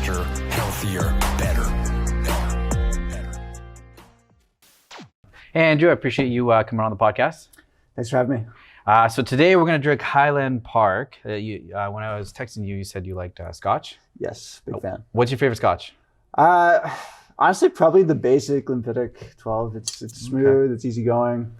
faster, healthier, better. Hey, Andrew, I appreciate you coming on the podcast. Thanks for having me. So today we're going to drink Highland Park. When I was texting you, you said you liked scotch. Yes, big fan. What's your favorite scotch? Honestly, probably the basic Limpitic 12. It's smooth, It's easygoing.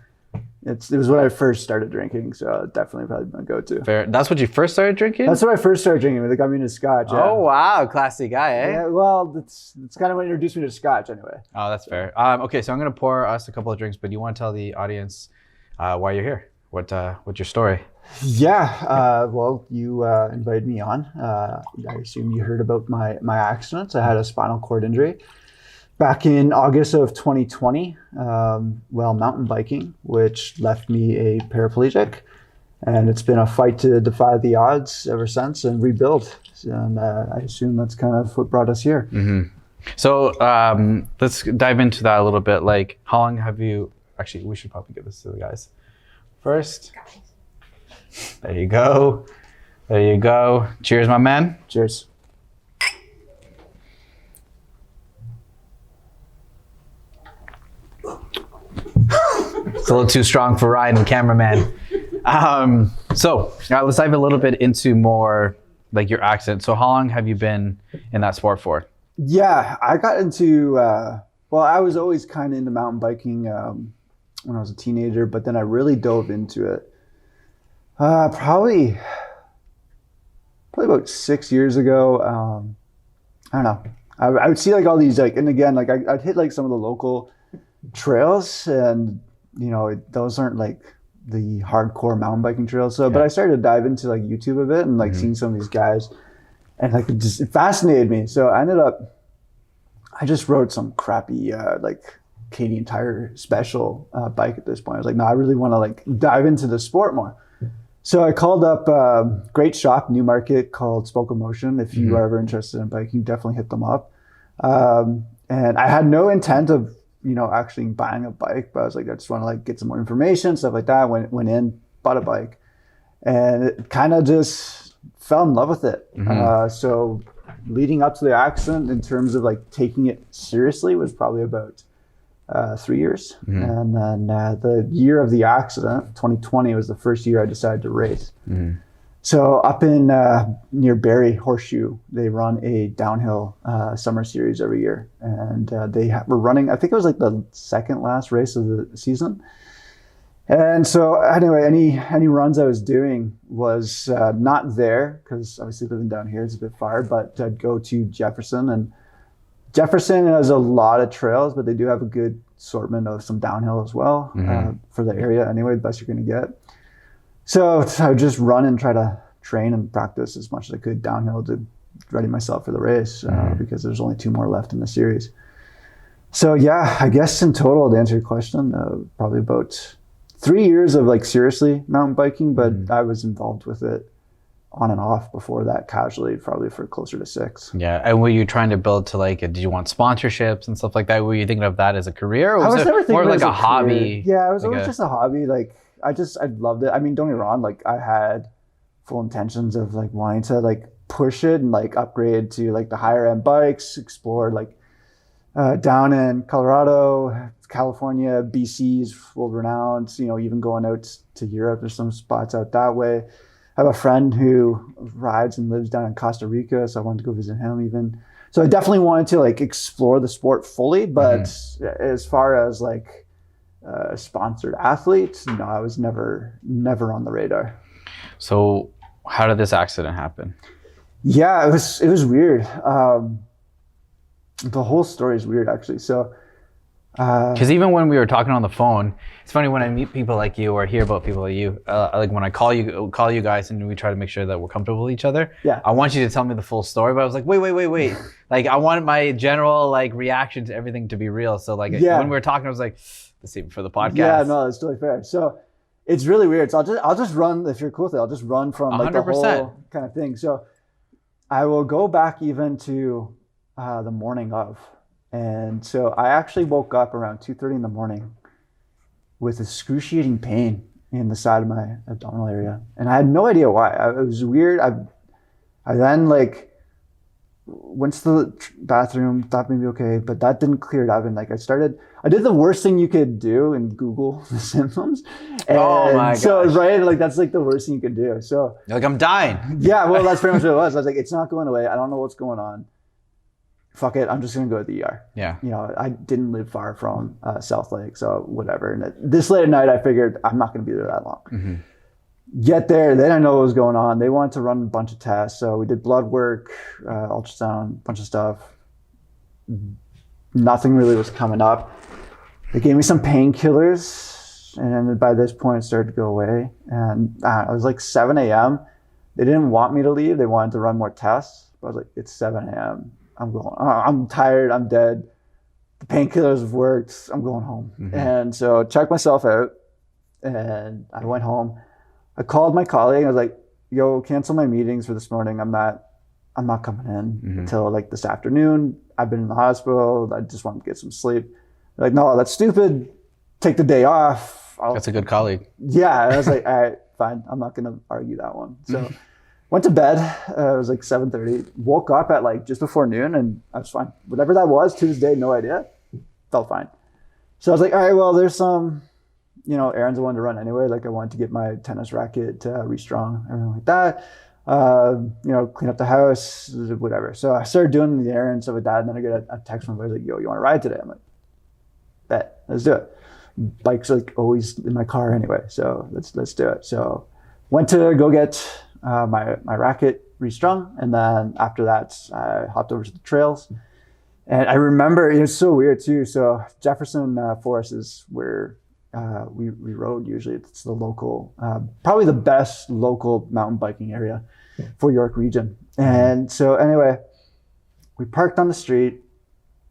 It was what I first started drinking, so definitely probably my go-to. Fair. That's what you first started drinking? That's what I first started drinking. They got me into scotch. Yeah. Oh, wow. Classy guy, eh? Yeah, well, that's kind of what introduced me to scotch anyway. Oh, that's fair. Okay, so I'm going to pour us a couple of drinks, but you want to tell the audience why you're here? What's your story? Yeah, well, you invited me on. I assume you heard about my accident. I had a spinal cord injury back in August of 2020 while mountain biking, which left me a paraplegic. And it's been a fight to defy the odds ever since and rebuild. And I assume that's kind of what brought us here. Mm-hmm. So let's dive into that a little bit. Like, how long have you... Actually, we should probably give this to the guys first. There you go. There you go. Cheers, my man. Cheers. It's a little too strong for Ryan, cameraman. So let's dive a little bit into more like your accident. So how long have you been in that sport for? Yeah, I got into, well, I was always kind of into mountain biking when I was a teenager, but then I really dove into it probably about 6 years ago. I don't know. I would see like all these like, and again, like I'd hit like some of the local trails, and you know, those aren't like the hardcore mountain biking trails. So, but I started to dive into like YouTube a bit and like seeing some of these guys, and like it fascinated me. So I just rode some crappy like Canadian Tire special bike at this point. I was like, no, I really want to like dive into the sport more. So I called up a great shop, Newmarket, called Spoke of Motion. If you are ever interested in biking, definitely hit them up. And I had no intent of, you know, actually buying a bike, but I was like, I just want to like get some more information, stuff like that. Went in, bought a bike, and it kind of just fell in love with it. So leading up to the accident, in terms of like taking it seriously, was probably about 3 years. And then the year of the accident, 2020, was the first year I decided to race. So up in near Barrie, Horseshoe, they run a downhill summer series every year. And they were running, I think it was like the second last race of the season. And so anyway, any runs I was doing was not there, because obviously living down here is a bit far, but I'd go to Jefferson. And Jefferson has a lot of trails, but they do have a good assortment of some downhill as well for the area anyway, the best you're going to get. So I would just run and try to train and practice as much as I could downhill to ready myself for the race because there's only 2 more left in the series. So yeah, I guess in total, to answer your question, probably about 3 years of like seriously mountain biking, but I was involved with it on and off before that casually, probably for closer to 6. Yeah, and were you trying to build to like, did you want sponsorships and stuff like that? Were you thinking of that as a career, or was it more like a hobby? Yeah, it was always just a hobby. Like I loved it. I mean, don't get me wrong, like I had full intentions of like wanting to like push it and like upgrade to like the higher end bikes, explore like down in Colorado, California, BC's world renowned, you know, even going out to Europe. There's some spots out that way. I have a friend who rides and lives down in Costa Rica, so I wanted to go visit him even. So I definitely wanted to like explore the sport fully, but as far as like sponsored athletes, no, I was never on the radar. So how did this accident happen? Yeah, it was weird. The whole story is weird, actually. So because even when we were talking on the phone, it's funny when I meet people like you or hear about people like you, like when I call you guys and we try to make sure that we're comfortable with each other. Yeah. I want you to tell me the full story, but I was like, wait. Like I wanted my general like reaction to everything to be real. So like when we were talking, I was like, let's see for the podcast. Yeah, no, it's totally fair. So it's really weird. So I'll just run, if you're cool with it, I'll just run from like 100%. The whole kind of thing. So I will go back even to the morning of. And so I actually woke up around 2:30 in the morning with excruciating pain in the side of my abdominal area. And I had no idea why. It was weird. I then like went to the bathroom, thought maybe okay, but that didn't clear it up. And like I did the worst thing you could do and Google the symptoms. And oh my gosh. So, right, like that's like the worst thing you could do. So you're like, I'm dying. Yeah, well, that's pretty much what it was. I was like, it's not going away. I don't know what's going on. Fuck it, I'm just gonna go to the ER. Yeah. You know, I didn't live far from South Lake, so whatever. And this late at night, I figured I'm not gonna be there that long. Mm-hmm. Get there, they didn't know what was going on. They wanted to run a bunch of tests, so we did blood work, ultrasound, bunch of stuff. Nothing really was coming up. They gave me some painkillers, and then by this point, it started to go away. And it was like 7 a.m. They didn't want me to leave. They wanted to run more tests. But I was like, it's 7 a.m. I'm going. I'm tired. I'm dead. The painkillers have worked. I'm going home. Mm-hmm. And so I checked myself out, and I went home. I called my colleague. I was like, "Yo, cancel my meetings for this morning. I'm not coming in until like this afternoon. I've been in the hospital. I just want to get some sleep." They're like, "No, that's stupid. Take the day off." That's a good colleague. Yeah, I was like, "All right, fine. I'm not gonna argue that one." So went to bed. It was like 7:30. Woke up at like just before noon, and I was fine. Whatever that was, Tuesday, no idea. Felt fine. So I was like, "All right, well, there's some." Errands I wanted to run anyway. Like I wanted to get my tennis racket restrung, everything like that. Clean up the house, whatever. So I started doing the errands, stuff like that. And then I get a text from my buddy like, "Yo, you want to ride today?" I'm like, "Bet, let's do it." Bike's like always in my car anyway, so let's do it. So went to go get my racket restrung, and then after that, I hopped over to the trails. And I remember it was so weird too. So Jefferson Forest is where we rode usually. It's the local, probably the best local mountain biking area for York region. And so anyway, we parked on the street,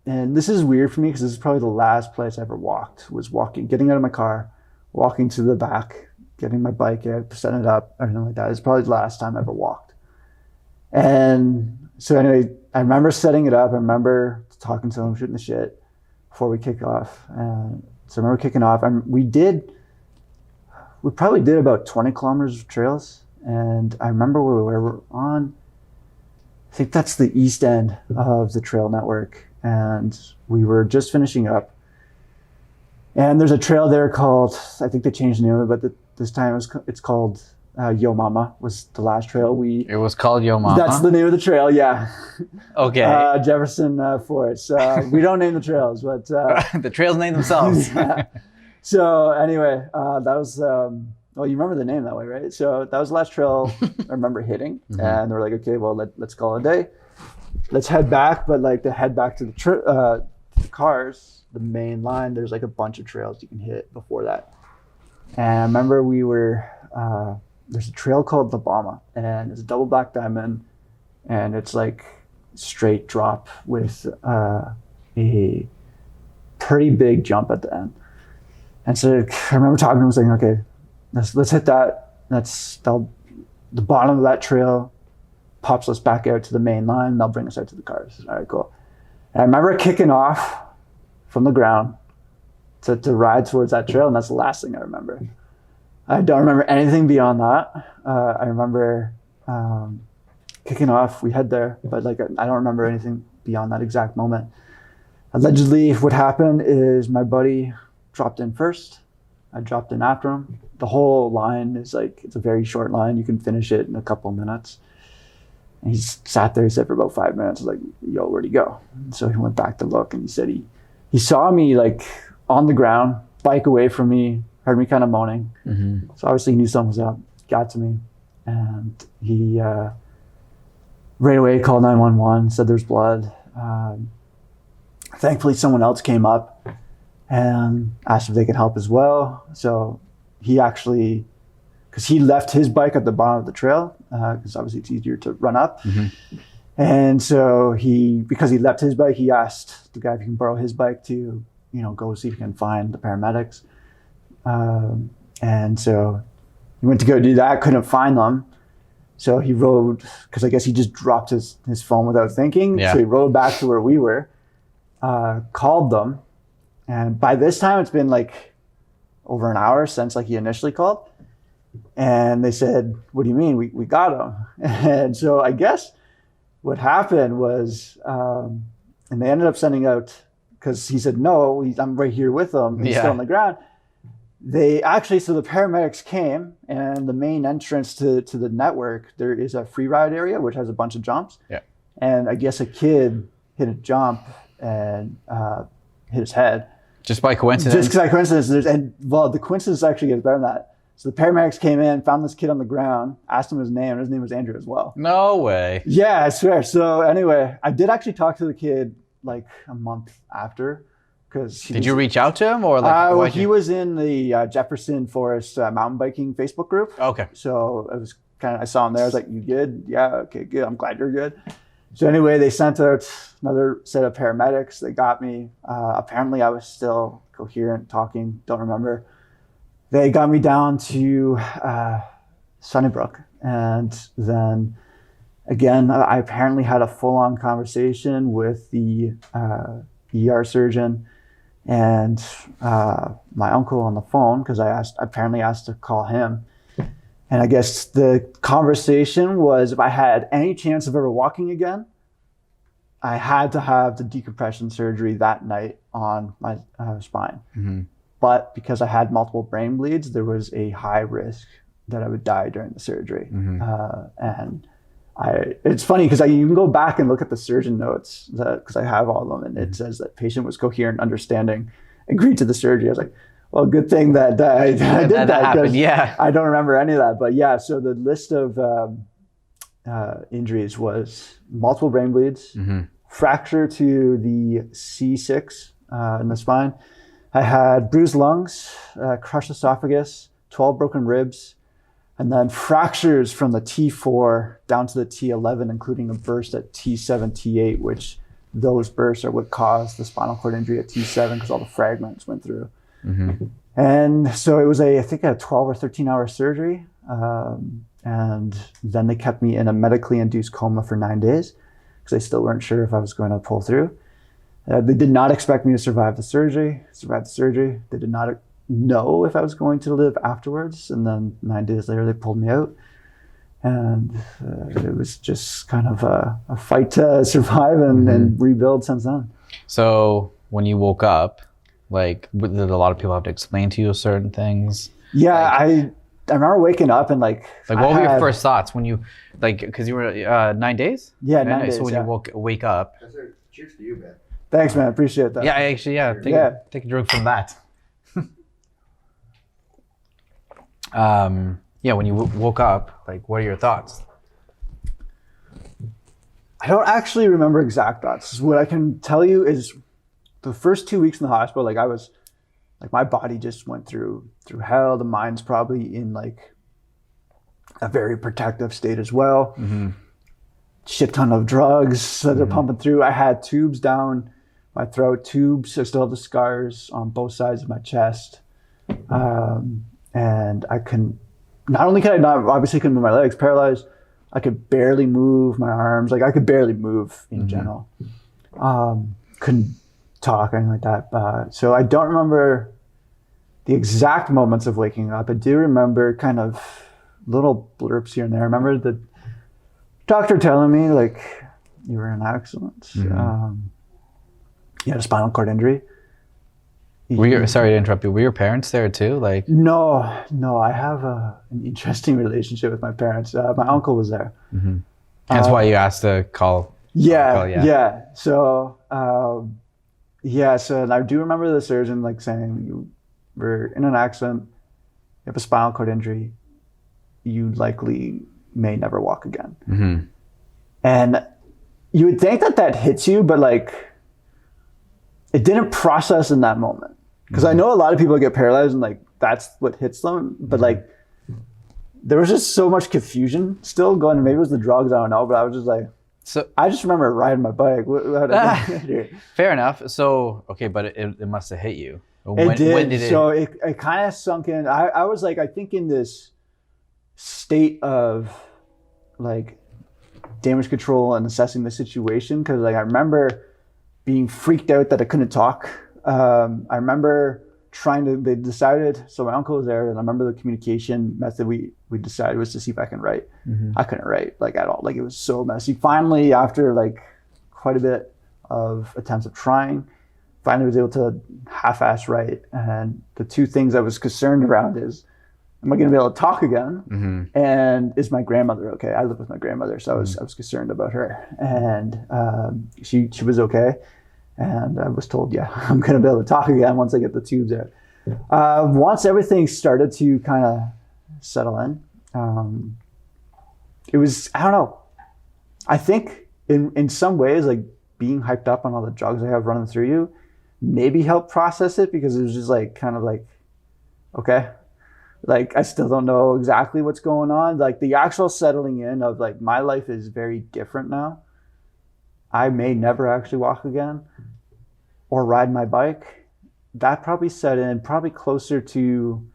and this is weird for me because this is probably the last place I ever walked, was getting out of my car, walking to the back, getting my bike out, setting it up, everything like that. It's probably the last time I ever walked. And so anyway, I remember setting it up. I remember talking to him, shooting the shit before we kick off. So I remember kicking off, and we probably did about 20 kilometers of trails. And I remember where we were on, I think that's the east end of the trail network. And we were just finishing up. And there's a trail there called, I think they changed the name of it, but this time it's called Yo Mama was the last trail It was called Yo Mama? That's the name of the trail, yeah. Okay. Jefferson Forest. We don't name the trails, but... the trails name themselves. Yeah. So anyway, that was... well, you remember the name that way, right? So that was the last trail I remember hitting. And they were like, okay, well, let's call it a day. Let's head back, but like to head back to the cars, the main line, there's like a bunch of trails you can hit before that. And I remember we were... there's a trail called the Bama, and it's a double black diamond, and it's like straight drop with a pretty big jump at the end. And so I remember talking to him saying, okay, let's hit that. The bottom of that trail pops us back out to the main line, and they'll bring us out to the cars. All right, cool. And I remember kicking off from the ground to ride towards that trail, and that's the last thing I remember. I don't remember anything beyond that. I remember kicking off, we head there, but like I don't remember anything beyond that exact moment. Allegedly, what happened is my buddy dropped in first. I dropped in after him. The whole line is like, it's a very short line. You can finish it in a couple of minutes. And he sat there, he said for about 5 minutes, I was like, yo, where'd he go? And so he went back to look, and he said he saw me like on the ground, bike away from me, heard me kind of moaning. So obviously he knew something was up, got to me, and he right away called 911, said there's blood. Thankfully someone else came up and asked if they could help as well. So he actually, because he left his bike at the bottom of the trail, because obviously it's easier to run up. And so because he left his bike, he asked the guy if he can borrow his bike to, go see if he can find the paramedics. And so he went to go do that, couldn't find them. So he rode, because I guess he just dropped his phone without thinking. Yeah. So he rode back to where we were, called them. And by this time, it's been like over an hour since like he initially called. And they said, what do you mean? We got him. And so I guess what happened was, and they ended up sending out, because he said, no, I'm right here with him. He's still on the ground. They actually, so the paramedics came, and the main entrance to the network, there is a free ride area, which has a bunch of jumps. Yeah. And I guess a kid hit a jump and hit his head. Just by coincidence? Just by coincidence. The coincidence actually gets better than that. So the paramedics came in, found this kid on the ground, asked him his name, and his name was Andrew as well. No way. Yeah, I swear. So anyway, I did actually talk to the kid like a month after. Did you reach out to him, or like? He was in the Jefferson Forest mountain biking Facebook group. Okay. So I saw him there. I was like, "You good? Yeah, okay, good. I'm glad you're good." So anyway, they sent out another set of paramedics. They got me. Apparently, I was still coherent, talking. Don't remember. They got me down to Sunnybrook, and then again, I apparently had a full-on conversation with the ER surgeon and my uncle on the phone, because I apparently asked to call him. And I guess the conversation was, if I had any chance of ever walking again, I had to have the decompression surgery that night on my spine. Mm-hmm. But because I had multiple brain bleeds, there was a high risk that I would die during the surgery. Mm-hmm. It's funny because you can go back and look at the surgeon notes, because I have all of them, and it says that patient was coherent, understanding, agreed to the surgery. I was like, well, good thing that I did that happened. Yeah, I don't remember any of that. But yeah, so the list of injuries was multiple brain bleeds, mm-hmm. fracture to the C6 in the spine. I had bruised lungs, crushed esophagus, 12 broken ribs, and then fractures from the T4 down to the T11, including a burst at T7, T8, which those bursts are what caused the spinal cord injury at T7, because all the fragments went through. Mm-hmm. And so it was I think a 12 or 13 hour surgery. And then they kept me in a medically induced coma for 9 days, because they still weren't sure if I was going to pull through. They did not expect me to survive the surgery. They did not know if I was going to live afterwards. And then 9 days later, they pulled me out. And it was just kind of a fight to survive and rebuild since then. So when you woke up, like, did a lot of people have to explain to you certain things? Yeah, I remember waking up and like what were your first thoughts when you, like, because you were 9 days? Yeah, 9 days. So when you wake up. Cheers to you, man. Thanks, man. Appreciate that. Yeah, take a drink from that. When you woke up, like, what are your thoughts? I don't actually remember exact thoughts. What I can tell you is the first 2 weeks in the hospital, like, I was, like, my body just went through hell. The mind's probably in, like, a very protective state as well. Mm-hmm. Shit ton of drugs that they're pumping through. I had tubes down my throat, tubes. I still have the scars on both sides of my chest. And I not only could I not, obviously couldn't move my legs, paralyzed, I could barely move my arms. Like, I could barely move in general. Couldn't talk or anything like that. So I don't remember the exact moments of waking up. I do remember kind of little blurps here and there. I remember the doctor telling me, like, you were in an accident. You had a spinal cord injury. Sorry to interrupt you. Were your parents there too? Like, no. I have an interesting relationship with my parents. My uncle was there. Mm-hmm. That's why you asked to call. Yeah. So, So I do remember the surgeon, like, saying, you were in an accident. You have a spinal cord injury. You likely may never walk again. Mm-hmm. And you would think that hits you, but, like, it didn't process in that moment. Because I know a lot of people get paralyzed and, like, that's what hits them. But, like, there was just so much confusion still going. Maybe it was the drugs, I don't know. But I was just like, I just remember riding my bike. Fair enough. So, okay, but it must have hit you. When did it? So it kind of sunk in. I was, like, I think in this state of, like, damage control and assessing the situation. Because, like, I remember being freaked out that I couldn't talk. I remember they decided, so my uncle was there, and I remember the communication method we decided was to see if I can write. I couldn't write like at all. Like it was so messy. Finally, after like quite a bit of attempts of trying, finally was able to half-ass write. And the two things I was concerned around is, am I going to be able to talk again? And is my grandmother okay? I live with my grandmother, so I was concerned about her. And she was okay. And I was told, yeah, I'm going to be able to talk again once I get the tubes out. Once everything started to kind of settle in, it was, I don't know. I think in some ways, like being hyped up on all the drugs I have running through you maybe helped process it, because it was just like, kind of like, okay, like I still don't know exactly what's going on. Like the actual settling in of like, my life is very different now. I may never actually walk again or ride my bike. That probably set in probably closer to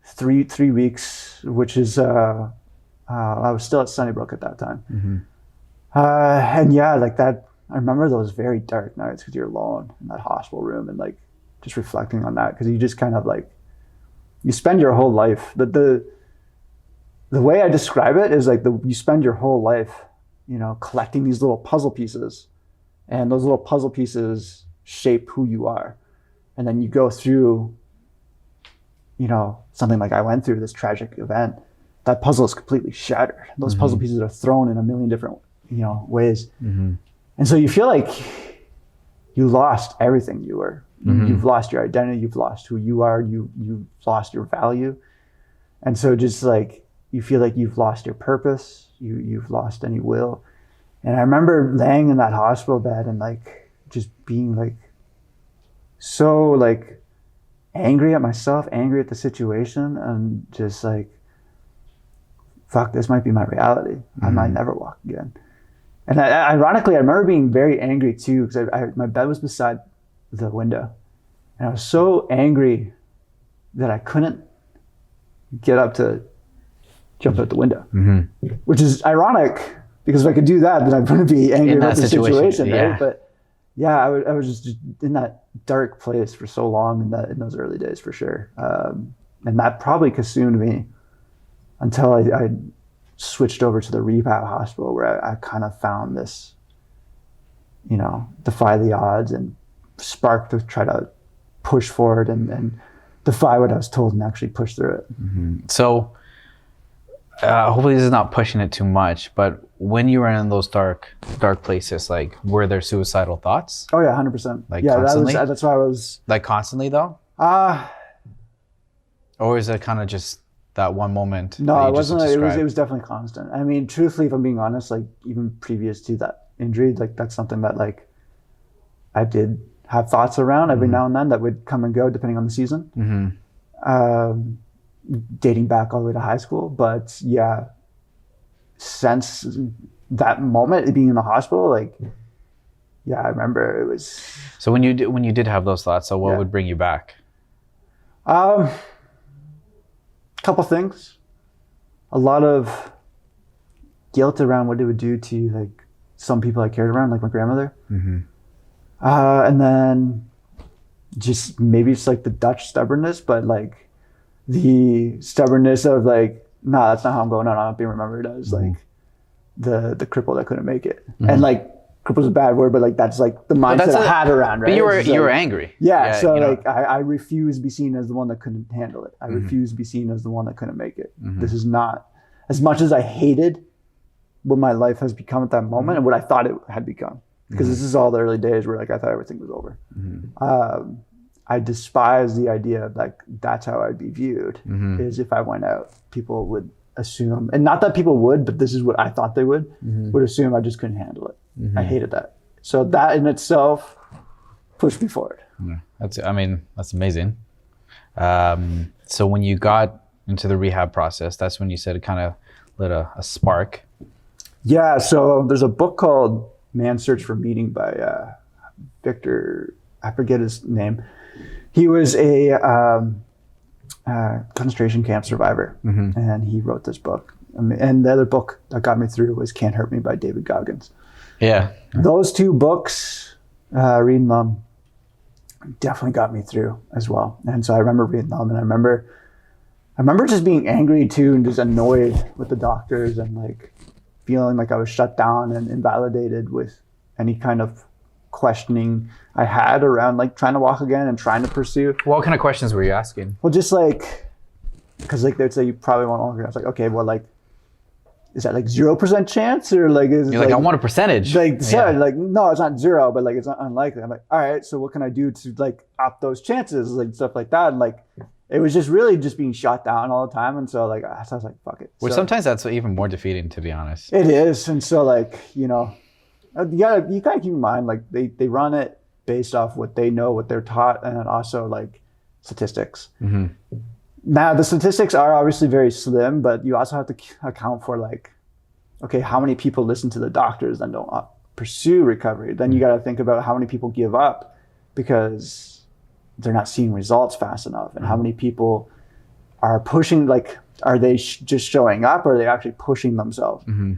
three weeks, which is, I was still at Sunnybrook at that time. And yeah, like that, I remember those very dark nights because you're alone in that hospital room and like just reflecting on that, because you just kind of like, you spend your whole life, the way I describe it is like you spend your whole life, you know, collecting these little puzzle pieces, and those little puzzle pieces shape who you are. And then you go through, you know, something like I went through, this tragic event, that puzzle is completely shattered. Those puzzle pieces are thrown in a million different, you know, ways. And so you feel like you lost everything you were. You've lost your identity, you've lost who you are, you've lost your value. And so just like, you feel like you've lost your purpose, you've lost any will. And I remember laying in that hospital bed and like, just being like, so like angry at myself, angry at the situation, and just like, fuck, this might be my reality. I might never walk again. And ironically, I remember being very angry too, because my bed was beside the window, and I was so angry that I couldn't get up to jump out the window, which is ironic, because if I could do that, then I wouldn't be angry about the situation, right? But yeah, I was just in that dark place for so long in those early days, for sure. And that probably consumed me until I switched over to the rehab hospital, where I kind of found this, you know, defy the odds and spark to try to push forward and defy what I was told and actually push through it. So hopefully this is not pushing it too much, but when you were in those dark places, like, were there suicidal thoughts? Oh yeah, 100%. Like yeah, constantly? that's why I was like constantly though? Or is it kind of just that one moment? No, it wasn't. It was definitely constant. I mean, truthfully, if I'm being honest, like even previous to that injury, like that's something that like I did have thoughts around every now and then that would come and go depending on the season. Dating back all the way to high school, but yeah, since that moment, being in the hospital, like, yeah, I remember it was. So when you did have those thoughts, so what would bring you back? Couple things. A lot of guilt around what it would do to like some people I cared around, like my grandmother. And then just maybe it's like the Dutch stubbornness, but like the stubbornness of like, nah, that's not how I'm going on. I'm not being remembered as like the cripple that couldn't make it. And like, cripple's a bad word, but like that's like the mindset I had around, right? But you were angry. Yeah, so like I refuse to be seen as the one that couldn't handle it. I refuse to be seen as the one that couldn't make it. This is not, as much as I hated what my life has become at that moment and what I thought it had become, because this is all the early days where like I thought everything was over. I despise the idea of like that's how I'd be viewed, is if I went out, people would assume, and not that people would, but this is what I thought they would assume I just couldn't handle it. I hated that. So that in itself pushed me forward. That's amazing. So when you got into the rehab process, that's when you said it kind of lit a spark. Yeah, so there's a book called Man's Search for Meaning by Victor, I forget his name. He was a concentration camp survivor, and he wrote this book. And the other book that got me through was Can't Hurt Me by David Goggins. Yeah. Those two books, reading them, definitely got me through as well. And so I remember being numb, and I remember just being angry too, and just annoyed with the doctors, and like feeling like I was shut down and invalidated with any kind of questioning I had around like trying to walk again and trying to pursue. What kind of questions were you asking? Well, just like, because like they'd say you probably won't walk again. I was like, okay, well, like, is that like 0% chance, or like is You're like, I want a percentage. Like, like no, it's not zero, but like it's not unlikely. I'm like, all right, so what can I do to like up those chances, like stuff like that, and like it was just really just being shot down all the time, and so like I was like, fuck it. Which so, sometimes that's even more defeating, to be honest. it is, and so like you kind of keep in mind like they run it based off what they know, what they're taught, and also like statistics. Mm-hmm. Now, the statistics are obviously very slim, but you also have to account for like, okay, how many people listen to the doctors and don't pursue recovery? Then you got to think about how many people give up because they're not seeing results fast enough, and how many people are pushing, like, are they just showing up, or are they actually pushing themselves? Mm-hmm.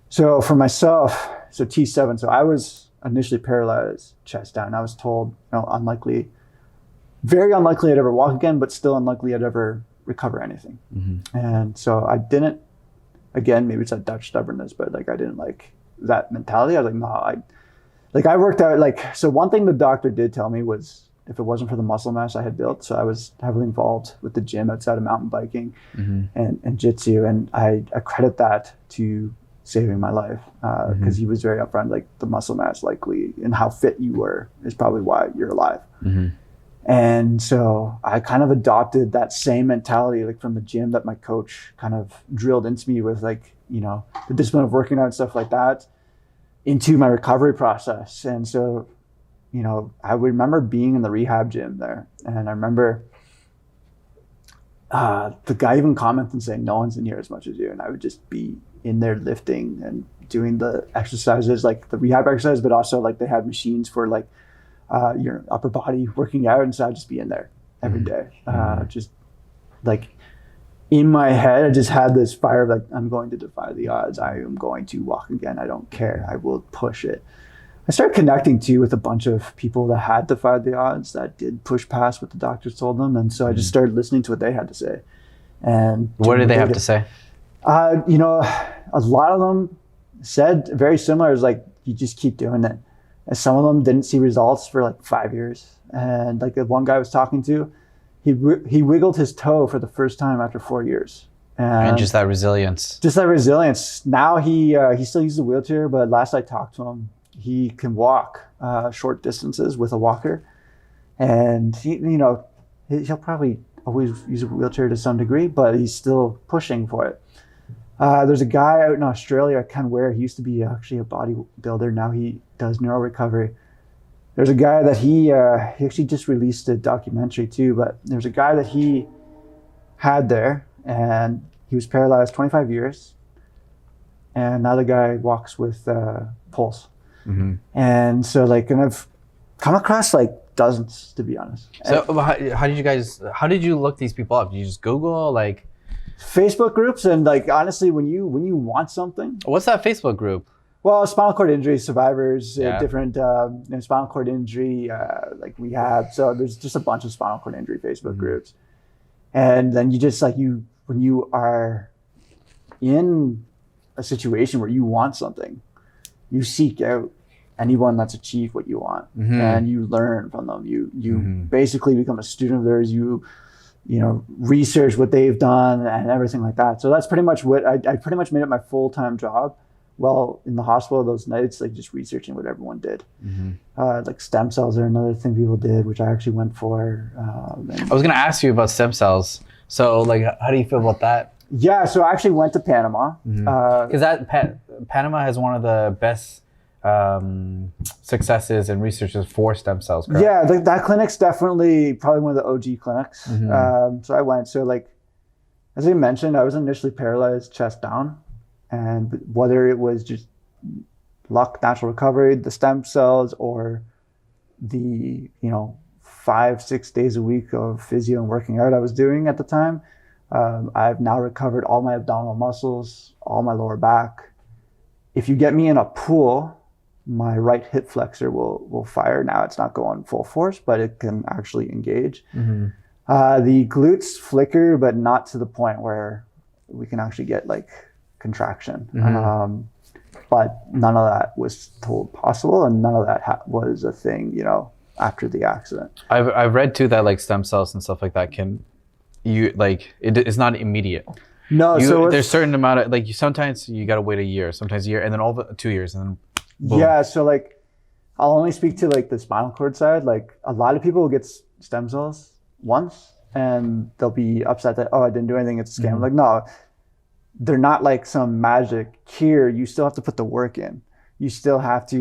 So for myself, so T7, so I was initially paralyzed, chest down. I was told, unlikely, very unlikely I'd ever walk again, but still unlikely I'd ever recover anything. Mm-hmm. And so I didn't, again, maybe it's that Dutch stubbornness, but like I didn't like that mentality. I was like, no, I worked out, like, so one thing the doctor did tell me was if it wasn't for the muscle mass I had built, so I was heavily involved with the gym outside of mountain biking and jitsu, and I credit that to saving my life because he was very upfront, like the muscle mass likely and how fit you were is probably why you're alive. Mm-hmm. And so I kind of adopted that same mentality, like from the gym that my coach kind of drilled into me with, like, the discipline of working out and stuff like that into my recovery process. And so, I would remember being in the rehab gym there. And I remember the guy even commented saying, no one's in here as much as you. And I would just be in there lifting and doing the exercises, like the rehab exercise, but also like they had machines for like, your upper body working out, and so I'd just be in there every day. Just like in my head, I just had this fire of like, I'm going to defy the odds. I am going to walk again. I don't care. I will push it. I started connecting too with a bunch of people that had defied the odds, that did push past what the doctors told them, and so I just started listening to what they had to say. And what did they have to say? A lot of them said very similar. Is like, you just keep doing it. And some of them didn't see results for like 5 years. And like the one guy I was talking to, he wiggled his toe for the first time after 4 years. And just that resilience. Now he still uses a wheelchair, but last I talked to him, he can walk short distances with a walker. And he'll probably always use a wheelchair to some degree, but he's still pushing for it. There's a guy out in Australia, Ken Ware. He used to be actually a bodybuilder. Now he does neuro recovery. There's a guy that he actually just released a documentary too, but there's a guy that he had there, and he was paralyzed 25 years. And now the guy walks with pulse. Mm-hmm. And so and I've come across like dozens, to be honest. So how did you look these people up? Did you just Google like Facebook groups? And like, honestly, when you want something. What's that Facebook group? Well, spinal cord injury survivors, different spinal cord injury, like rehab. So there's just a bunch of spinal cord injury Facebook groups. And then you just when you are in a situation where you want something, you seek out anyone that's achieved what you want, and you learn from them. You basically become a student of theirs. You research what they've done and everything like that. So that's pretty much what I pretty much made it my full-time job. Well, in the hospital those nights, like just researching what everyone did. Like stem cells are another thing people did, which I actually went for. I was going to ask you about stem cells. So like, how do you feel about that? Yeah, so I actually went to Panama. Because Panama has one of the best successes and researches for stem cells, correct? Yeah, that clinic's definitely probably one of the OG clinics. So I went. So like, as I mentioned, I was initially paralyzed chest down. And whether it was just luck, natural recovery, the stem cells, or the 5-6 days a week of physio and working out I was doing at the time, I've now recovered all my abdominal muscles, all my lower back. If you get me in a pool, my right hip flexor will fire. Now it's not going full force, but it can actually engage. Mm-hmm. The glutes flicker, but not to the point where we can actually get like contraction. Mm-hmm. But none of that was told possible, and none of that was a thing, you know, after the accident. I've read too that like stem cells and stuff like that it's not immediate. No, so there's certain amount of like sometimes you gotta wait a year, sometimes a year, and then 2 years, and then boom. Yeah, so like I'll only speak to like the spinal cord side. Like a lot of people will get stem cells once and they'll be upset that, oh, I didn't do anything, it's a scam. Mm-hmm. Like, no, they're not like some magic cure. You still have to put the work in. You still have to,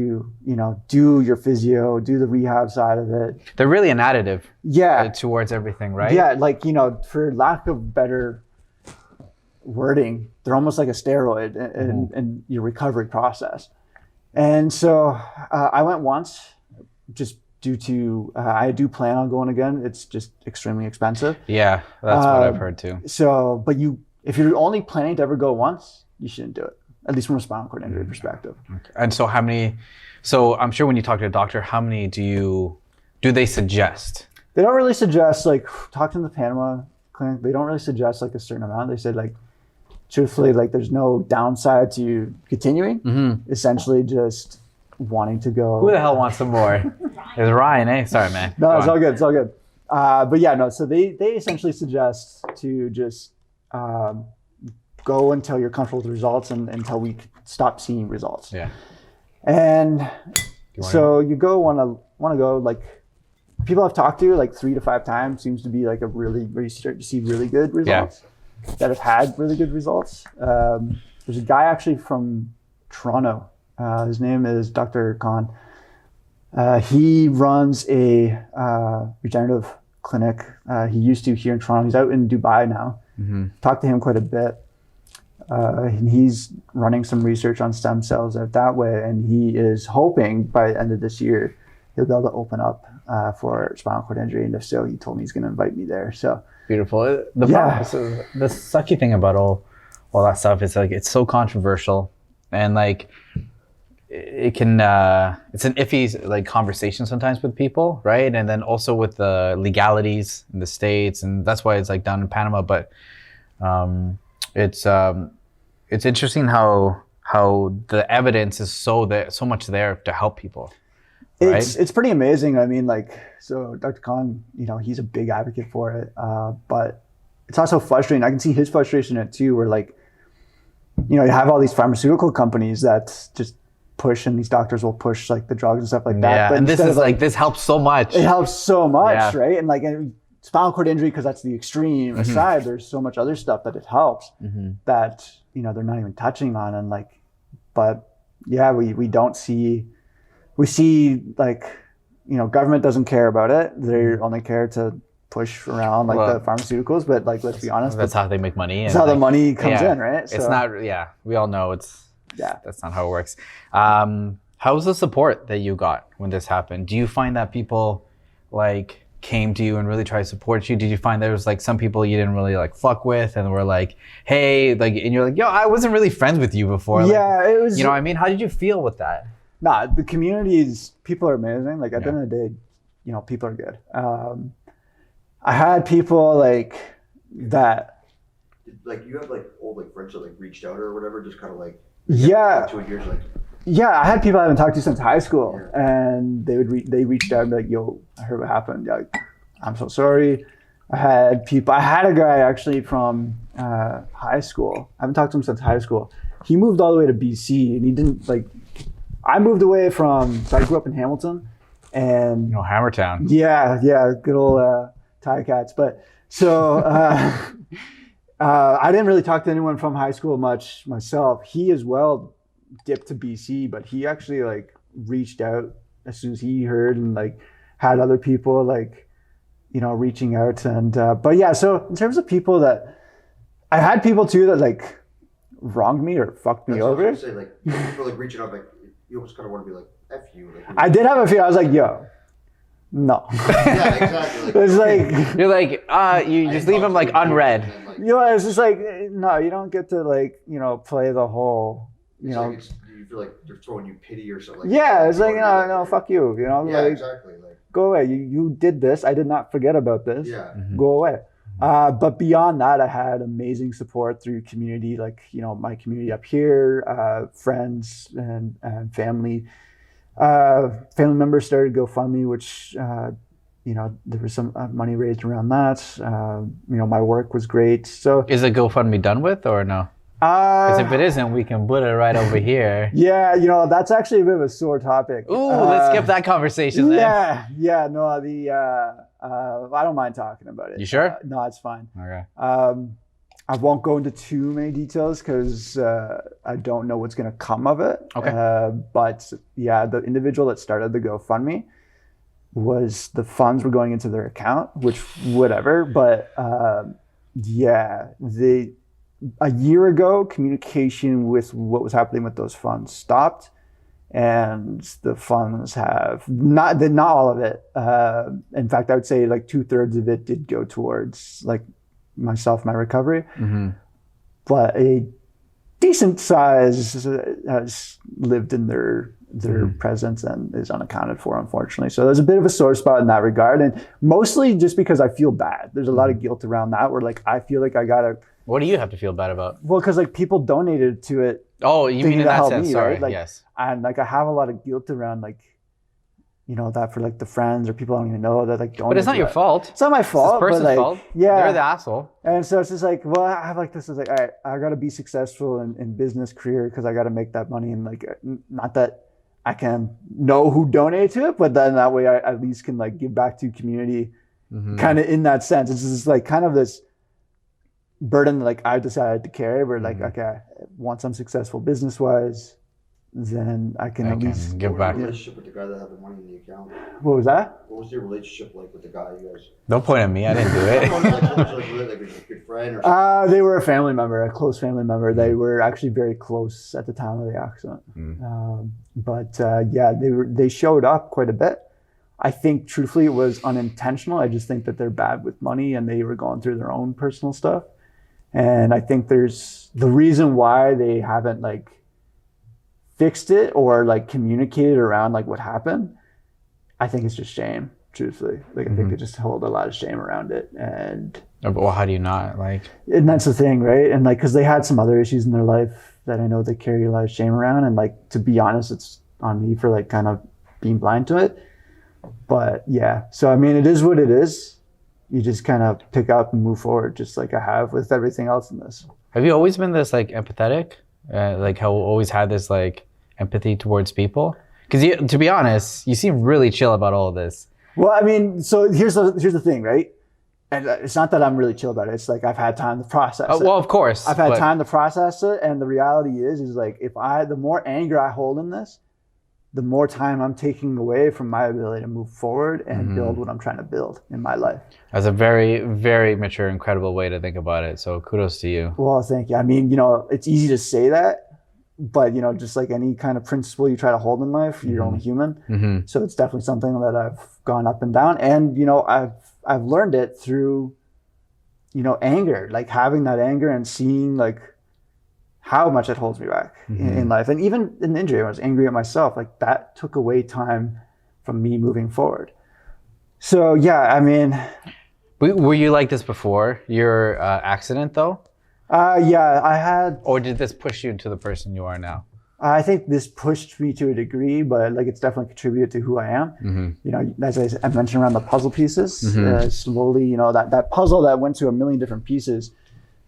you know, do your physio, do the rehab side of it. They're really an additive towards everything, right? Yeah, like, you know, for lack of better wording, they're almost like a steroid in your recovery process. And so I went once just due to, I do plan on going again. It's just extremely expensive. Yeah, that's what I've heard too. So, but if you're only planning to ever go once, you shouldn't do it, at least from a spinal cord injury perspective. Okay. And so so I'm sure when you talk to a doctor, how many do they suggest? They don't really suggest, like, talking to the Panama clinic, they don't really suggest like a certain amount. They said, like, truthfully, like, there's no downside to continuing. Mm-hmm. Essentially just wanting to go. Who the hell wants some more? It's Ryan, eh? Sorry, man. No, it's all good. It's all good. But yeah, no, so they essentially suggest to just go until you're comfortable with the results and until we stop seeing results. Yeah. And so you want to go, like, people I've talked to like 3 to 5 times seems to be like where you start to see really good results. That have had really good results. There's a guy actually from Toronto. His name is Dr. Khan. He runs a regenerative clinic. He used to here in Toronto. He's out in Dubai now. Mm-hmm. Talked to him quite a bit. And he's running some research on stem cells out that way. And he is hoping by the end of this year, he'll be able to open up for spinal cord injury. And if so, he told me he's going to invite me there. So beautiful. The sucky thing about all that stuff is like it's so controversial, and like it can it's an iffy like conversation sometimes with people, right? And then also with the legalities in the States, and that's why it's like down in Panama. But it's interesting how the evidence is so much there to help people. Right? It's pretty amazing. I mean, like, so Dr. Khan, you know, he's a big advocate for it, but it's also frustrating. I can see his frustration in it too, where, like, you know, you have all these pharmaceutical companies that just push, and these doctors will push like the drugs and stuff like that. Yeah, but and this is like this helps so much. It helps so much, right? And like spinal cord injury, because that's the extreme aside, there's so much other stuff that it helps that, you know, they're not even touching on. And like, but yeah, we don't see. We see, like, you know, government doesn't care about it. They only care to push around like the pharmaceuticals. But like, let's be honest, that's how they make money. That's how the money comes in, right? So, it's not. Yeah, we all know that's not how it works. How was the support that you got when this happened? Do you find that people like came to you and really tried to support you? Did you find there was like some people you didn't really like fuck with and were like, hey, like, and you're like, yo, I wasn't really friends with you before. Yeah, like, it was. You know what I mean? How did you feel with that? Nah, the communities, people are amazing. Like, at the end of the day, you know, people are good. I had people like that. Like, you have like old like friends that like reached out or whatever, just kind of like 2 years like. Yeah, I had people I haven't talked to since high school, and they reached out and be like, "Yo, I heard what happened. Like, I'm so sorry." I had a guy actually from high school. I haven't talked to him since high school. He moved all the way to BC, and he didn't like. I moved away so I grew up in Hamilton, and you know, Hammertown. Yeah, good old Tie Cats. But so I didn't really talk to anyone from high school much myself. He as well dipped to BC, but he actually like reached out as soon as he heard, and like had other people like, you know, reaching out. And but yeah, so in terms of people that I had people too that like wronged me or fucked me over. What I was gonna say, like, people like reaching out, like, you almost kind of want to be like, F you. Like, I did have a few. I was like, yo, no. Yeah, exactly. Like, it's like, you're like, you just leave them like unread. You know, it's just like, no, you don't get to like, you know, play the whole, you know. Like you feel like they're throwing you pity or something. Yeah, it's like, no, fuck you. You know, Yeah, like, exactly. Like, go away. You did this. I did not forget about this. yeah. Go away. But beyond that, I had amazing support through community, like, you know, my community up here, friends and family. Family members started GoFundMe, which, you know, there was some money raised around that. You know, my work was great. So Is the GoFundMe done with or no? Because if it isn't, we can put it right over here. Yeah, you know, that's actually a bit of a sore topic. Ooh, let's skip that conversation then. Yeah, no, I don't mind talking about it. You sure? No, it's fine. Okay. I won't go into too many details because I don't know what's going to come of it. Okay. But yeah, the individual that started the GoFundMe was the funds were going into their account, which whatever. But yeah, a year ago, communication with what was happening with those funds stopped, and the funds have not all of it. In fact, I would say like 2/3 of it did go towards like myself, my recovery, but a decent size has lived in their presence and is unaccounted for, unfortunately. So there's a bit of a sore spot in that regard, and mostly just because I feel bad. There's a lot of guilt around that, where like I feel like I gotta. What do you have to feel bad about? Well, because like people donated to it. Oh, you mean in that sense? Sorry, right? Like, yes. And like I have a lot of guilt around like, you know, that for like the friends or people I don't even know that like donated. But it's not your fault. It's not my fault. It's this person's but, like, fault. Yeah, They're the asshole. And so it's just like, well, I have like this is like, all right, I got to be successful in business career because I got to make that money, and like, not that I can know who donated to it, but then that way I at least can like give back to community, kind of in that sense. It's just like kind of this burden that like I decided to carry, where like, okay, once I'm successful business wise, then I can at least give back. What was your relationship with the guy that had the money in the account? What was that? What was your relationship like with the guy? You guys? Don't point at me. I didn't do it. Like a good friend or something? They were a family member, a close family member. They were actually very close at the time of the accident. But yeah, they showed up quite a bit. I think truthfully it was unintentional. I just think that they're bad with money and they were going through their own personal stuff. And I think there's the reason why they haven't like fixed it or like communicated around like what happened. I think it's just shame, truthfully. Like I think they just hold a lot of shame around it. And well, how do you not like? And that's the thing, right? And like, cause they had some other issues in their life that I know they carry a lot of shame around. And like, to be honest, it's on me for like kind of being blind to it. But yeah, so I mean, it is what it is. You just kind of pick up and move forward, just like I have with everything else in this. Have you always been this like empathetic? Like how always had this like empathy towards people? Because to be honest, you seem really chill about all of this. Well, I mean, so here's the thing, right? And it's not that I'm really chill about it. It's like I've had time to process it. Well, of course. I've had time to process it. And the reality is like the more anger I hold in this, the more time I'm taking away from my ability to move forward and build what I'm trying to build in my life. That's a very, very mature, incredible way to think about it. So kudos to you. Well, thank you. I mean, you know, it's easy to say that, but you know, just like any kind of principle you try to hold in life, you're only human. So it's definitely something that I've gone up and down. And, you know, I've learned it through, you know, anger, like having that anger and seeing like how much it holds me back in life. And even in injury, I was angry at myself. Like that took away time from me moving forward. So yeah, I mean. Were you like this before your accident though? Yeah, I had. Or did this push you to the person you are now? I think this pushed me to a degree, but like it's definitely contributed to who I am. You know, as I mentioned around the puzzle pieces, slowly, you know, that puzzle that went to a million different pieces,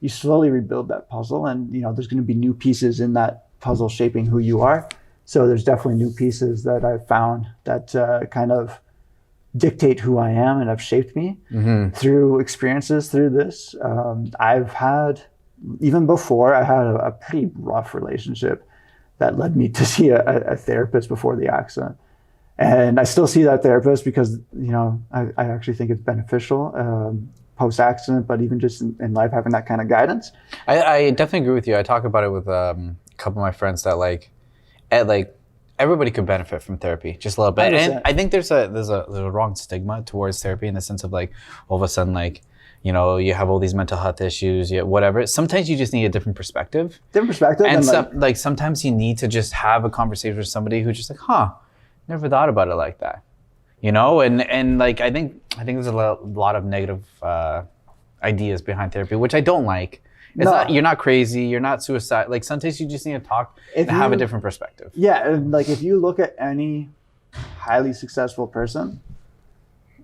you slowly rebuild that puzzle, and you know there's going to be new pieces in that puzzle shaping who you are. So there's definitely new pieces that I've found that kind of dictate who I am and have shaped me through experiences through this. I've had, even before, I had a pretty rough relationship that led me to see a therapist before the accident. And I still see that therapist because, you know, I actually think it's beneficial post-accident, but even just in life, having that kind of guidance. I definitely agree with you. I talk about it with a couple of my friends that like everybody could benefit from therapy just a little bit. 100%. And I think there's a wrong stigma towards therapy in the sense of like all of a sudden like you know, you have all these mental health issues, whatever. Sometimes you just need a different perspective. And like sometimes you need to just have a conversation with somebody who's just like, never thought about it like that. You know, and like I think there's a lot of negative ideas behind therapy, which I don't like. You're not crazy, you're not suicidal. Like sometimes you just need to talk and have a different perspective. Yeah, and like if you look at any highly successful person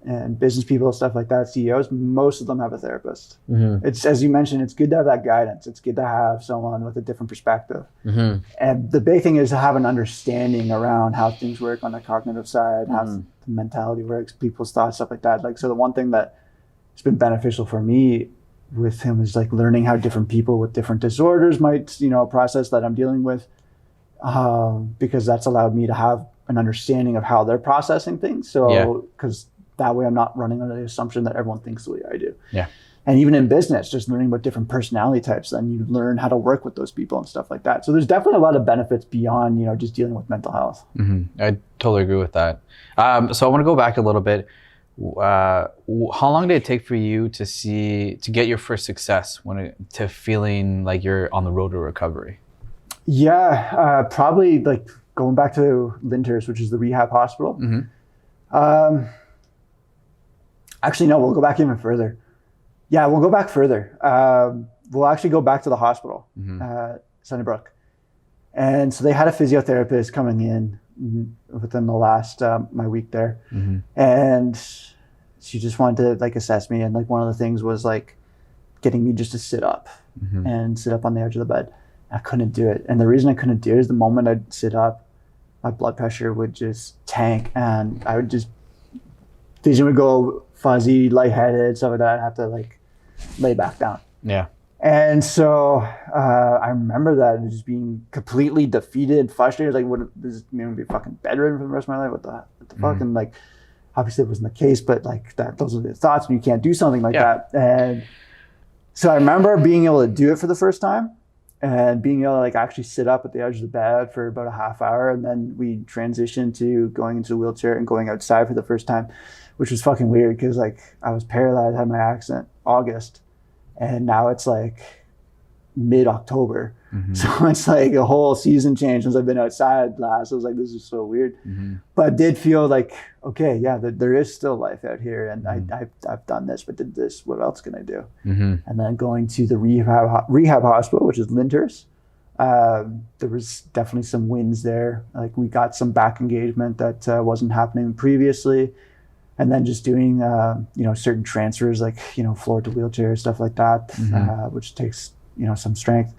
and business people, stuff like that, CEOs, most of them have a therapist. It's, as you mentioned, it's good to have that guidance. It's good to have someone with a different perspective. And the big thing is to have an understanding around how things work on the cognitive side, how the mentality works, people's thoughts, stuff like that. Like, so the one thing that has been beneficial for me with him is like learning how different people with different disorders might, you know, process that I'm dealing with, because that's allowed me to have an understanding of how they're processing things. So, because that way I'm not running under the assumption that everyone thinks the way I do. Yeah. And even in business, just learning about different personality types, then you learn how to work with those people and stuff like that. So there's definitely a lot of benefits beyond, you know, just dealing with mental health. I totally agree with that. So I want to go back a little bit. How long did it take for you to get your first success to feeling like you're on the road to recovery? Yeah, probably like going back to Linters, which is the rehab hospital. Actually, no, we'll go back even further. Yeah, we'll go back further. We'll actually go back to the hospital, Sunnybrook. And so they had a physiotherapist coming in within the last, my week there. And she just wanted to like assess me. And like one of the things was like getting me just to sit up and sit up on the edge of the bed. I couldn't do it. And the reason I couldn't do it is the moment I'd sit up, my blood pressure would just tank and I would just, vision would go fuzzy, lightheaded, stuff like that. I'd have to like lay back down. Yeah. And so I remember that and just being completely defeated, frustrated. Like, what does this mean? Be fucking bedridden for the rest of my life? What the fuck? And like, obviously it wasn't the case, but like those are the thoughts when you can't do something like that. And so I remember being able to do it for the first time and being able to like actually sit up at the edge of the bed for about a half hour. And then we transitioned to going into the wheelchair and going outside for the first time, which was fucking weird because like I was paralyzed, had my accident August, and now it's like mid-October. So it's like a whole season change since I've been outside last. I was like, this is so weird. But I did feel like, okay, yeah, there is still life out here. And I've done this, but did this, what else can I do? And then going to the rehab hospital, which is Linters, there was definitely some wins there. Like we got some back engagement that wasn't happening previously. And then just doing, certain transfers, like, floor to wheelchair, stuff like that, which takes, some strength.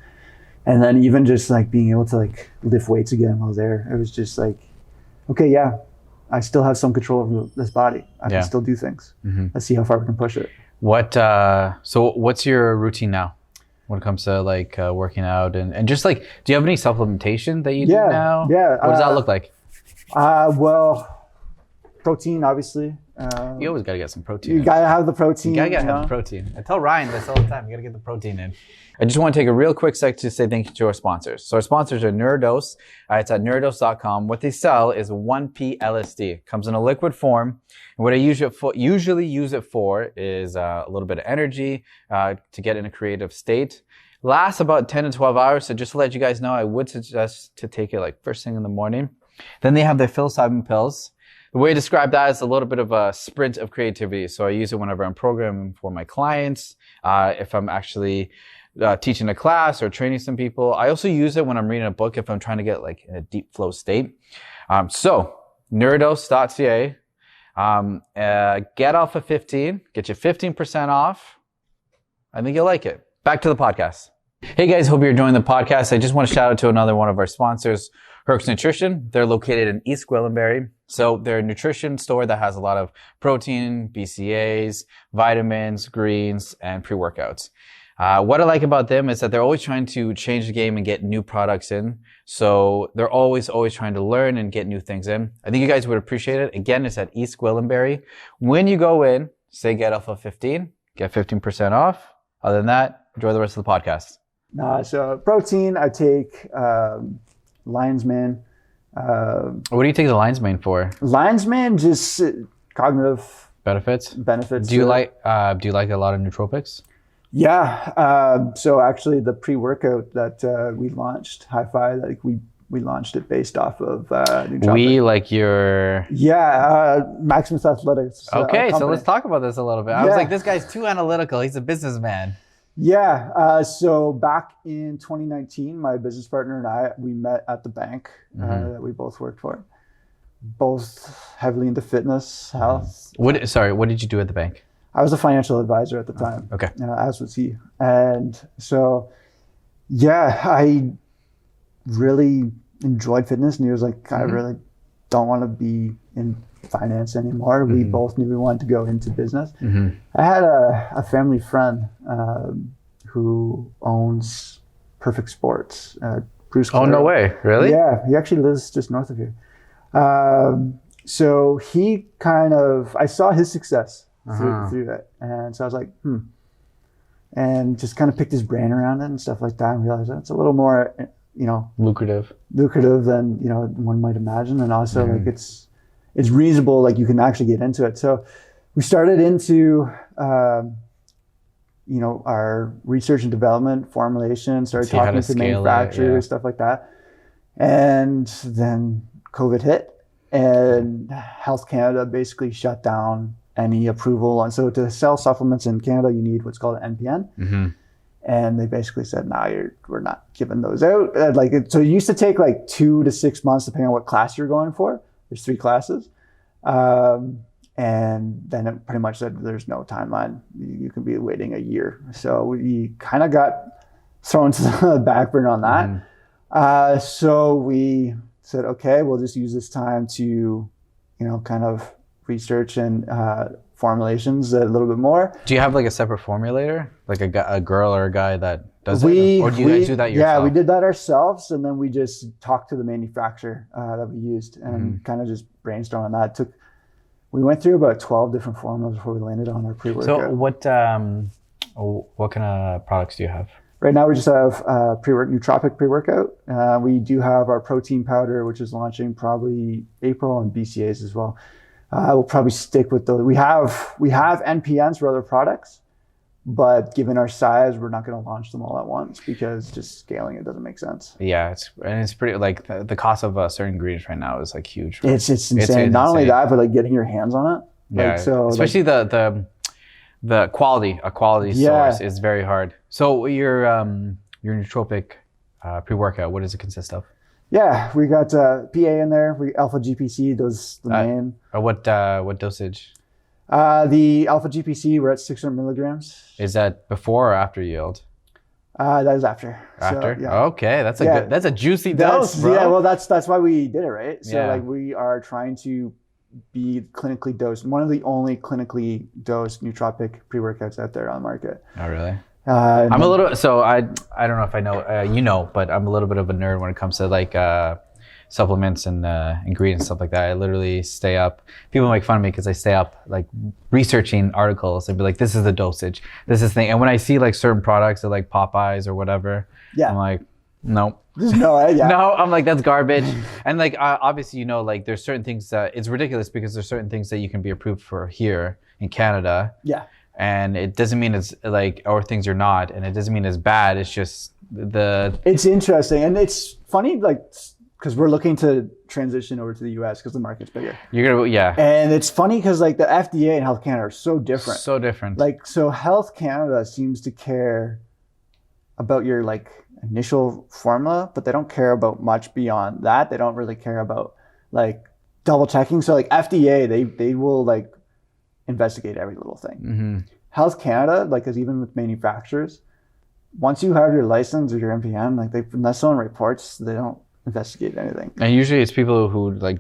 And then even just like being able to like lift weights again while there, it was just like, okay, yeah, I still have some control over this body. I can still do things. Let's see how far we can push it. So what's your routine now when it comes to like working out and just like, do you have any supplementation that you do now? Yeah. What does that look like? Well, protein, obviously. You always got to get some protein. You got to have the protein. You got to have the protein. I tell Ryan this all the time. You got to get the protein in. I just want to take a real quick sec to say thank you to our sponsors. So our sponsors are Neurodose. It's at neurodose.com. What they sell is 1P LSD. It comes in a liquid form. And what I usually use it for is a little bit of energy to get in a creative state. Lasts about 10 to 12 hours. So just to let you guys know, I would suggest to take it like first thing in the morning. Then they have their psilocybin pills. The way I describe that is a little bit of a sprint of creativity. So I use it whenever I'm programming for my clients, if I'm actually teaching a class or training some people. I also use it when I'm reading a book if I'm trying to get like in a deep flow state. So neurodose.ca, get Alpha 15, get you 15% off. I think you'll like it. Back to the podcast. Hey guys, hope you're enjoying the podcast. I just want to shout out to another one of our sponsors, HERCS Nutrition. They're located in East Gwillimbury. So they're a nutrition store that has a lot of protein, BCAAs, vitamins, greens, and pre-workouts. What I like about them is that they're always trying to change the game and get new products in. So they're always trying to learn and get new things in. I think you guys would appreciate it. Again, it's at East Gwillimbury. When you go in, say get Alpha 15, get 15% off. Other than that, enjoy the rest of the podcast. So protein, I take Lion's Mane. What do you take the Lion's Mane for? Lion's Mane, just cognitive benefits. benefits. Do you to it. like a lot of nootropics? Yeah. So actually, the pre-workout that we launched, Hi-Fi, like we launched it based off of nootropic. We like your. Maximus Athletics. Okay, so company. let's talk about this a little bit. I was like, this guy's too analytical. He's a businessman. Yeah. So back in 2019, my business partner and I, we met at the bank that we both worked for. Both heavily into fitness, health. What did you do at the bank? I was a financial advisor at the time. Okay. As was he. And so, yeah, I really enjoyed fitness, and he was like, I really don't want to be in finance anymore. We both knew we wanted to go into business. I had a family friend who owns Perfect Sports. Bruce. Oh, no way. Really? Yeah, he actually lives just north of here. So he I saw his success through it. And so I was like, and just kind of picked his brain around it and stuff like that, and realized that's a little more, lucrative than, one might imagine. And also like it's reasonable, like you can actually get into it. So we started into, our research and development, formulation, started talking to manufacturers, stuff like that. And then COVID hit, and Health Canada basically shut down any approval. And so to sell supplements in Canada, you need what's called an NPN. And they basically said, we're not giving those out. So it used to take like 2 to 6 months, depending on what class you're going for. There's 3 classes. And then it pretty much said there's no timeline. You can be waiting a year. So we kind of got thrown to the back burner on that. So we said, okay, we'll just use this time to, kind of research and formulations a little bit more. Do you have like a separate formulator, like a girl or a guy that does it, or do you guys do that yourself? Yeah, we did that ourselves, and then we just talked to the manufacturer that we used and kind of just brainstormed on that. We went through about 12 different formulas before we landed on our pre-workout. So what kind of products do you have? Right now we just have nootropic pre-workout. We do have our protein powder, which is launching probably April, and BCAAs as well. We'll probably stick with those. We have NPNs for other products, but given our size, we're not going to launch them all at once because just scaling it doesn't make sense. Yeah, it's pretty, like the cost of certain ingredients right now is like huge. Right? It's insane. Not only that, but like getting your hands on it. Yeah, especially the quality source is very hard. So your nootropic pre-workout, what does it consist of? Yeah, we got PA in there. Alpha GPC, those the main. What dosage? The Alpha GPC, we're at 600 milligrams. Is that before or after yield? That is after. After? So, yeah. Okay, that's a juicy dose, bro. Yeah, well, that's why we did it, right? So like we are trying to be clinically dosed. One of the only clinically dosed nootropic pre-workouts out there on the market. Oh, really? I'm a little, so I don't know if I know, but I'm a little bit of a nerd when it comes to like supplements and ingredients, stuff like that. I literally stay up. People make fun of me because I stay up like researching articles and be like, this is the dosage, this is the thing. And when I see like certain products at like Popeyes or whatever, I'm like, nope. No, I'm like, that's garbage. And like, obviously, like there's certain things that it's ridiculous because there's certain things that you can be approved for here in Canada. Yeah. And it doesn't mean it's like, or things you're not, and it doesn't mean it's bad. It's just it's interesting. And it's funny, like, because we're looking to transition over to the US because the market's bigger. And it's funny because like the FDA and Health Canada are so different. So different. Like, so Health Canada seems to care about your like initial formula, but they don't care about much beyond that. They don't really care about like double checking. So like FDA, they will like investigate every little thing. Health Canada, like, because even with manufacturers, once you have your license or your NPN, like unless someone reports, they don't investigate anything. And usually it's people who like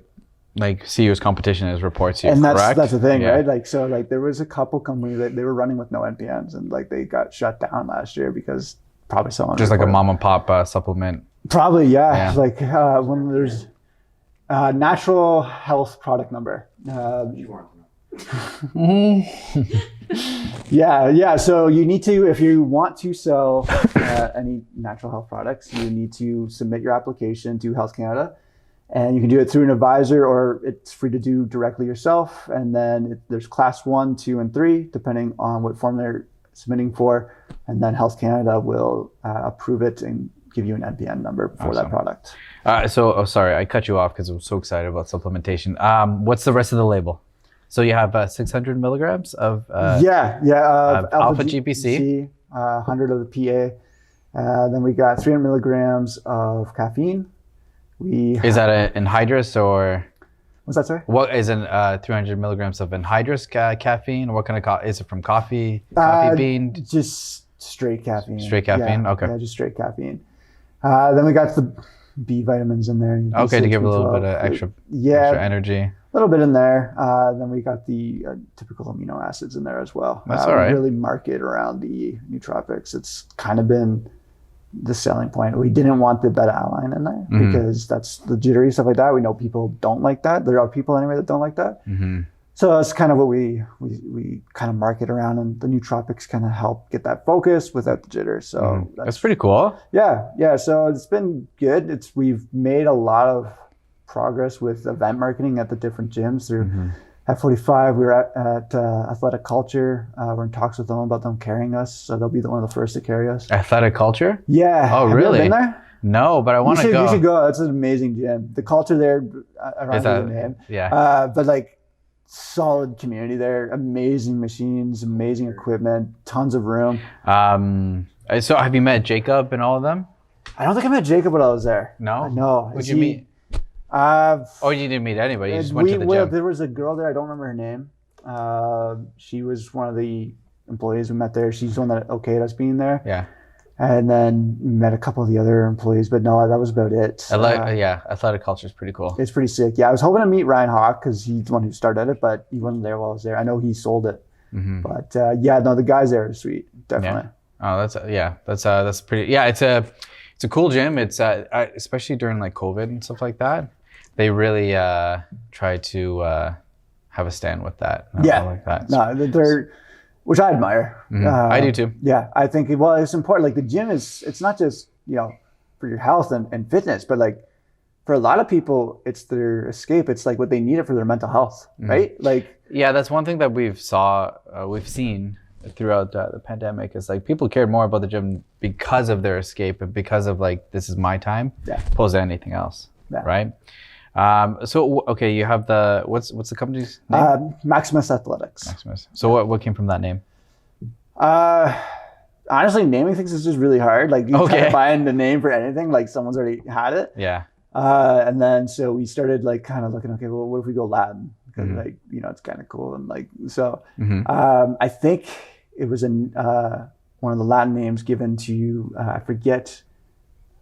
see you as competition as reports you. And correct? that's the thing, right? Like, so like there was a couple companies that they were running with no NPNs, and like they got shut down last year because probably someone just reported. Like a mom and pop supplement. Probably, yeah. Like when there's natural health product number. Yeah. So you need to, if you want to sell any natural health products, you need to submit your application to Health Canada, And you can do it through an advisor, or it's free to do directly yourself. And then there's class 1, 2, and 3, depending on what form they're submitting for. And then Health Canada will approve it and give you an NPN number for that product. Sorry, I cut you off because I was so excited about supplementation. What's the rest of the label? So you have 600 milligrams of alpha GPC, 100 of the PA. Then we got 300 milligrams of caffeine. Is that an anhydrous or? What's that, sorry? What is 300 milligrams of anhydrous caffeine? What kind of is it from coffee? Coffee bean? Just straight caffeine. Straight caffeine? Yeah, okay. Yeah, just straight caffeine. Then we got the B vitamins in there. Okay, to give a little bit of extra energy. A little bit in there. Then we got the typical amino acids in there as well. That's all right. Really market around the nootropics. It's kind of been the selling point. We didn't want the beta-alanine in there because that's the jittery stuff like that. We know people don't like that. There are people anyway that don't like that. So that's kind of what we kind of market around, and the nootropics kind of help get that focus without the jitter. So that's pretty cool. Yeah. So it's been good. We've made a lot of progress with event marketing at the different gyms through. At 45, we were at Athletic Culture. We're in talks with them about them carrying us, so they'll be one of the first to carry us. Athletic Culture? Yeah. Oh, Have really? You ever been there? No, but I want to go. You should go. That's an amazing gym. The culture there, I don't know the name. Yeah. But like, solid community there. Amazing machines, amazing equipment, tons of room. So have you met Jacob and all of them? I don't think I met Jacob when I was there. No? No. Who'd you meet? You didn't meet anybody. You just went to the gym. There was a girl there. I don't remember her name. She was one of the employees we met there. She's the one that okayed us being there. Yeah. And then met a couple of the other employees, but no, that was about it. Athletic Culture is pretty cool. It's pretty sick. Yeah, I was hoping to meet Ryan Hawk because he's the one who started it, but he wasn't there while I was there. I know he sold it. But the guys there are sweet, definitely. Yeah. Oh, that's pretty. Yeah, it's a cool gym. It's especially during like COVID and stuff like that. They really try to have a stand with that. Yeah, like that. No, they're, which I admire. I do too. Yeah, I think it's important. Like the gym it's not just for your health and fitness, but like for a lot of people, it's their escape. It's like what they need it for their mental health, right? Like that's one thing that we've seen throughout the pandemic is like people cared more about the gym because of their escape and because of like this is my time, opposed to anything else, right? You have what's the company's name? Maximus Athletics. Maximus. So what came from that name? Honestly, naming things is just really hard. Like you try to find a name for anything, like someone's already had it. Yeah. And then so we started like kind of looking, okay, well, what if we go Latin? Because like it's kind of cool and like so. I think it was one of the Latin names given to I forget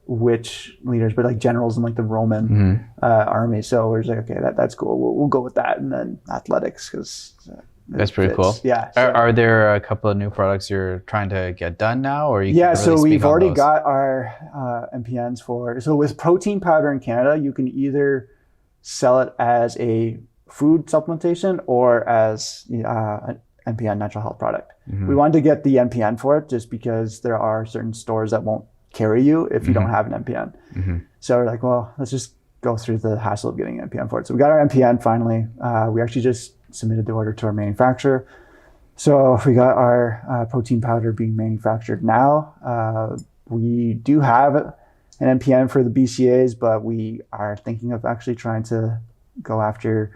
which leaders, but like generals in like the Roman army. So we're just like, okay, that's cool. We'll go with that, and then athletics because that's pretty cool. Yeah. So. Are there a couple of new products you're trying to get done now, or so we've already got our MPNs for. So with protein powder in Canada, you can either sell it as a food supplementation or as an NPN natural health product. We wanted to get the NPN for it just because there are certain stores that won't carry you if you don't have an NPN. So we're like, well, let's just go through the hassle of getting an NPN for it. So we got our NPN finally. We actually just submitted the order to our manufacturer. So we got our protein powder being manufactured now. We do have an NPN for the BCAs, but we are thinking of actually trying to go after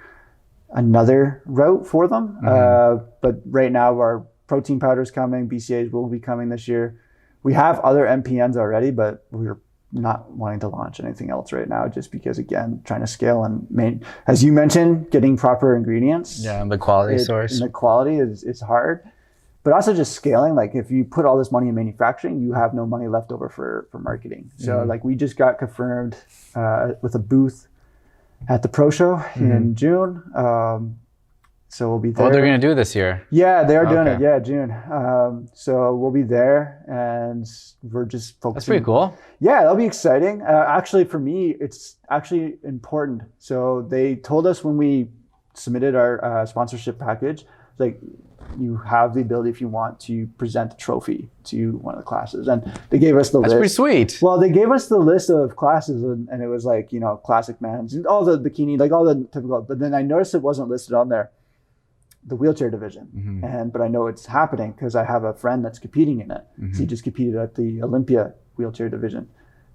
another route for them. But right now our protein powder is coming. BCAs will be coming this year. We have other MPNs already, but we're not wanting to launch anything else right now just because, again, trying to scale and as you mentioned, getting proper ingredients. Yeah, and the quality source. And the quality is hard. But also just scaling, like if you put all this money in manufacturing, you have no money left over for marketing. So like we just got confirmed with a booth at the Pro Show in June. So we'll be there. Oh, they're going to do this year? Yeah, they are doing it. Yeah, June. So we'll be there and we're just focusing. That's pretty cool. Yeah, that'll be exciting. Actually, for me, it's actually important. So they told us when we submitted our sponsorship package, like you have the ability if you want to present a trophy to one of the classes. And they gave us the list. That's pretty sweet. Well, they gave us the list of classes and it was like, you know, classic men's and all the bikini, like all the typical, but then I noticed it wasn't listed on there, the wheelchair division. But I know it's happening because I have a friend that's competing in it. So he just competed at the Olympia wheelchair division.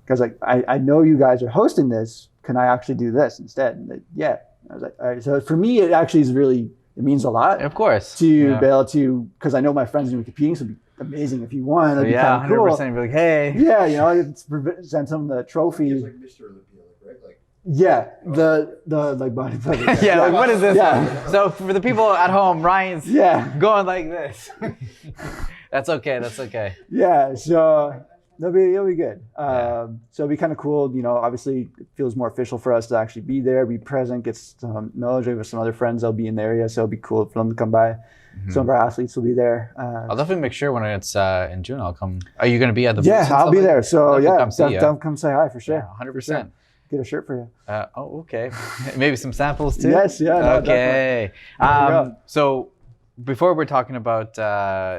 Because like, I know you guys are hosting this. Can I actually do this instead? And yeah. I was like, all right. So for me, it actually is really, it means a lot. Of course. To be able to, because I know my friends are going to be competing, so it'd be amazing if you won. It'd be kind of 100%. cool. Be like, hey. Yeah, you know, present them the trophy. It's like Mr. Olympia, right? Like. Yeah, the like bodybuilder. Yeah, like what is this? Yeah. So for the people at home, Ryan's going like this. That's okay. That's okay. Yeah, so it'll be good. So it'll be kind of cool. You know, obviously it feels more official for us to actually be there, be present, get some knowledge. We have some other friends that'll be in the area, so it'll be cool for them to come by. Some of our athletes will be there. I'll definitely make sure when it's in June, I'll come. Are you going to be at the booth? Yeah, I'll be there. So come say hi for sure. Yeah, 100%. Get a shirt for you. Okay. Maybe some samples too? Yes, yeah. No, okay. So before we're talking about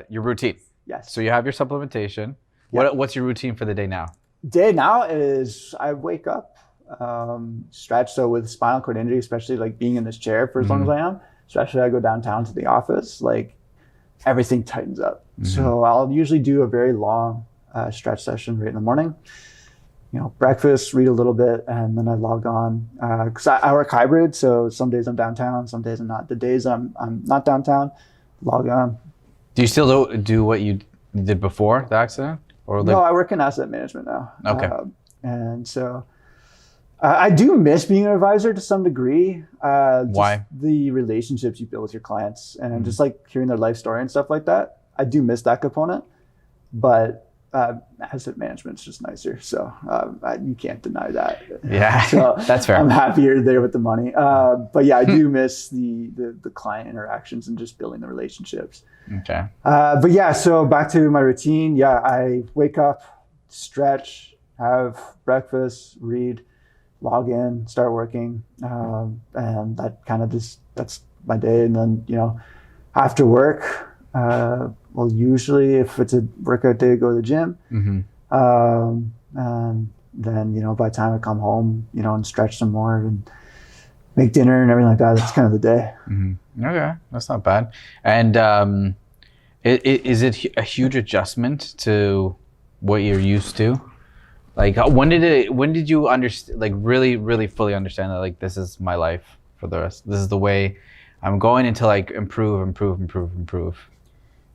your routine. Yes. So you have your supplementation. Yeah. What's your routine for the day now? Day now is I wake up, stretch. So with spinal cord injury, especially like being in this chair for as long as I am, especially I go downtown to the office, like everything tightens up. So I'll usually do a very long stretch session right in the morning. You know, breakfast, read a little bit, and then I log on. Because I work hybrid, so some days I'm downtown, some days I'm not. The days I'm not downtown, log on. Do you still do what you did before the accident? Or No, I work in asset management now. Okay. And so I do miss being an advisor to some degree. Why? The relationships you build with your clients and just like hearing their life story and stuff like that. I do miss that component, but asset management's just nicer. So you can't deny that. Yeah, so that's fair. I'm happier there with the money. But yeah, I do miss the client interactions and just building the relationships. Okay. But yeah, so back to my routine. Yeah, I wake up, stretch, have breakfast, read, log in, start working. And that kind of that's my day. And then, you know, after work, well, usually if it's a workout day, go to the gym. And then, you know, by the time I come home, you know, and stretch some more and make dinner and everything like that, that's kind of the day. Okay, that's not bad. And is it a huge adjustment to what you're used to? Like, when did you understand, like really, really fully understand that, like, this is my life for the rest, this is the way I'm going until like improve?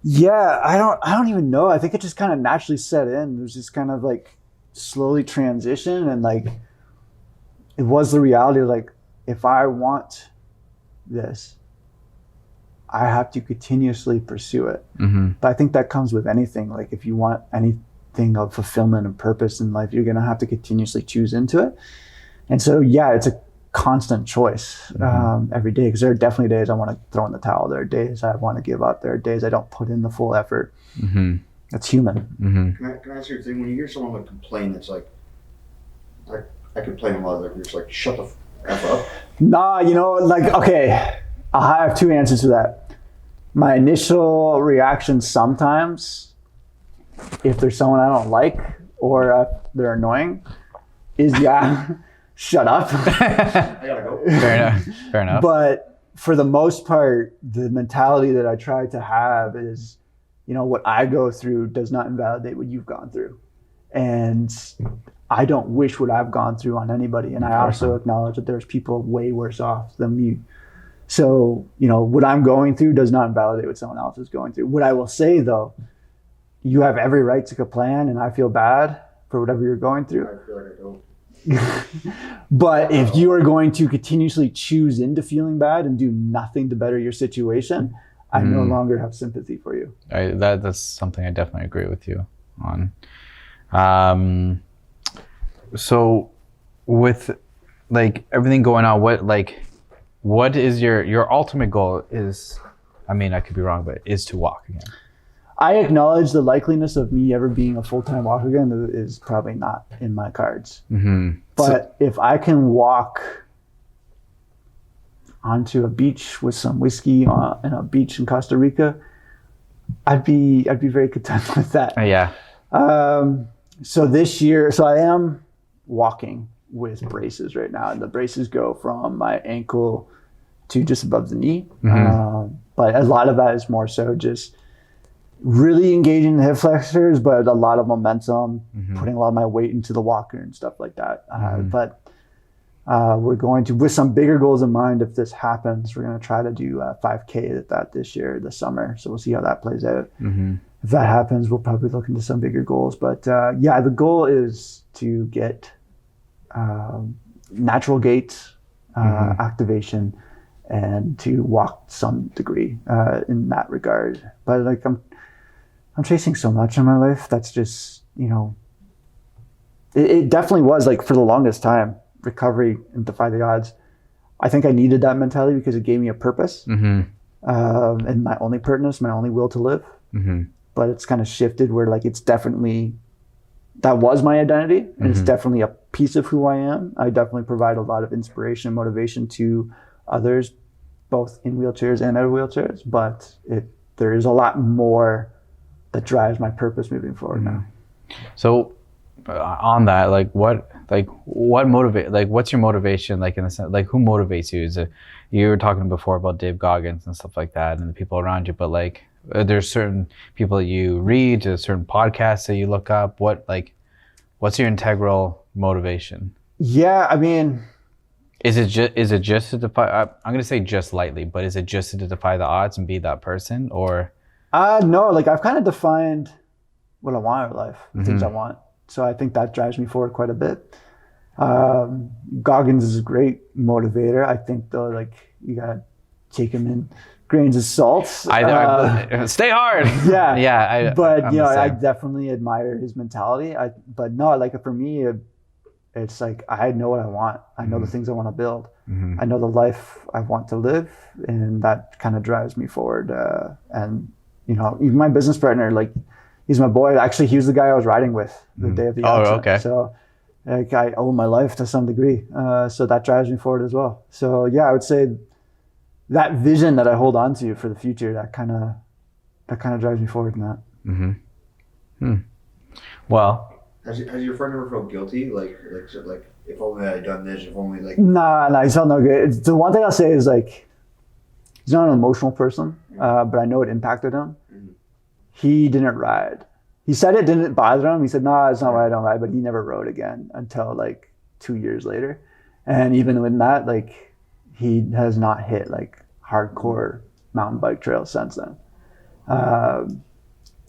Yeah, I don't even know. I think it just kind of naturally set in. It was just kind of like slowly transition, and like it was the reality of like, if I want this, I have to continuously pursue it. But I think that comes with anything. Like if you want anything of fulfillment and purpose in life, you're gonna have to continuously choose into it. And so yeah, it's a constant choice every day, because there are definitely days I want to throw in the towel. There are days I want to give up. There are days I don't put in the full effort. That's human. Can I ask you a thing? When you hear someone like complain, it's like, I complain a lot. Like you're just like, shut the F up. Nah, you know, like, okay, I have two answers to that. My initial reaction sometimes, if there's someone I don't like or they're annoying, is shut up. I gotta go. Fair enough. But for the most part, the mentality that I try to have is, you know, what I go through does not invalidate what you've gone through. And I don't wish what I've gone through on anybody. And I also acknowledge that there's people way worse off than me. So, you know, what I'm going through does not invalidate what someone else is going through. What I will say though, you have every right to complain, and I feel bad for whatever you're going through. I feel like I don't. But if you are going to continuously choose into feeling bad and do nothing to better your situation, I no longer have sympathy for you. That's something I definitely agree with you on. So with like everything going on, what is your ultimate goal is, I mean, I could be wrong, but is to walk again? I acknowledge the likeliness of me ever being a full-time walker again is probably not in my cards. But if I can walk onto a beach with some whiskey on a beach in Costa Rica, I'd be very content with that. Yeah. So this year, so I am walking with braces right now, and the braces go from my ankle to just above the knee. But a lot of that is more so just really engaging the hip flexors, but a lot of momentum, putting a lot of my weight into the walker and stuff like that. But we're going to, with some bigger goals in mind, if this happens, we're going to try to do 5K at that this year, this summer. So we'll see how that plays out. If that happens, we'll probably look into some bigger goals. But yeah, the goal is to get natural gait activation and to walk some degree in that regard. But like I'm chasing so much in my life that's just, you know, it definitely was like for the longest time, recovery and defy the odds. I think I needed that mentality because it gave me a purpose and my only purpose, my only will to live. But it's kind of shifted where like it's definitely, that was my identity and it's definitely a piece of who I am. I definitely provide a lot of inspiration and motivation to others, both in wheelchairs and out of wheelchairs, but there is a lot more that drives my purpose moving forward now. So on that, like what motivate, like what's your motivation, like in the sense, like who motivates you? Is it, you were talking before about Dave Goggins and stuff like that and the people around you, but like there's certain people that you read, there's certain podcasts that you look up. What's your integral motivation? Yeah, I mean, is it just to defy, I'm going to say just lightly, but is it just to defy the odds and be that person, or? No, like I've kind of defined what I want in life, the things I want. So I think that drives me forward quite a bit. Goggins is a great motivator. I think though, like you got to take him in grains of salt. Stay hard. Yeah. Yeah. But you know, I definitely admire his mentality. But no, like for me, it's like I know what I want. I know the things I want to build. I know the life I want to live, and that kind of drives me forward. And you know, even my business partner, like he's my boy. Actually, he was the guy I was riding with the day of the accident. Okay. So like I owe my life to some degree. So that drives me forward as well. So yeah, I would say that vision that I hold on to for the future, that kind of drives me forward in that. Well, has your friend ever felt guilty? Like if only I had done this, if only like. Nah, he felt no good. The one thing I'll say is like, he's not an emotional person, but I know it impacted him. He didn't ride. He said it didn't bother him. He said, "No, it's not why I don't ride," but he never rode again until like 2 years later. And even with that, like he has not hit like hardcore mountain bike trails since then.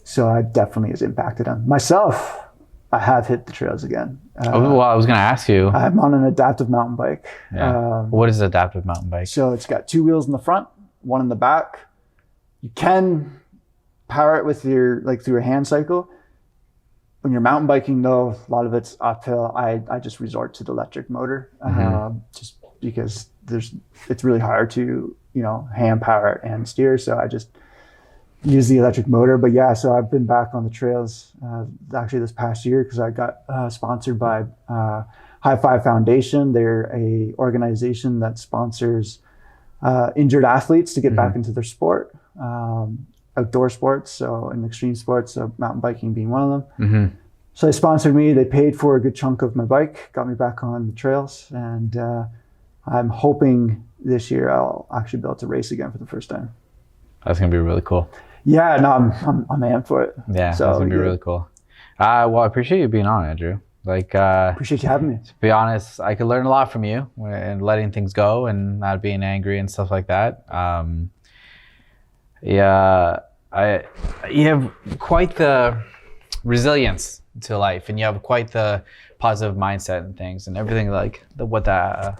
So it definitely has impacted him. Myself, I have hit the trails again. well, I was going to ask you. I'm on an adaptive mountain bike. Yeah. What is adaptive mountain bike? So it's got 2 wheels in the front, 1 in the back. You can power it with your, like through a hand cycle. When you're mountain biking though, a lot of it's uphill. I just resort to the electric motor, just because it's really hard to, you know, hand power it and steer. So I just use the electric motor. But yeah, so I've been back on the trails actually this past year because I got sponsored by High Five Foundation. They're a organization that sponsors injured athletes to get back into their sport, outdoor sports, so in extreme sports, so mountain biking being one of them. So they sponsored me. They paid for a good chunk of my bike, got me back on the trails, and I'm hoping this year I'll actually be able to race again for the first time. That's gonna be really cool. Yeah, no, I'm amped for it. Yeah, so that's gonna be really cool. Well, I appreciate you being on, Andrew. Like, appreciate you having me. To be honest, I could learn a lot from you and letting things go and not being angry and stuff like that. You have quite the resilience to life, and you have quite the positive mindset and things and everything like what the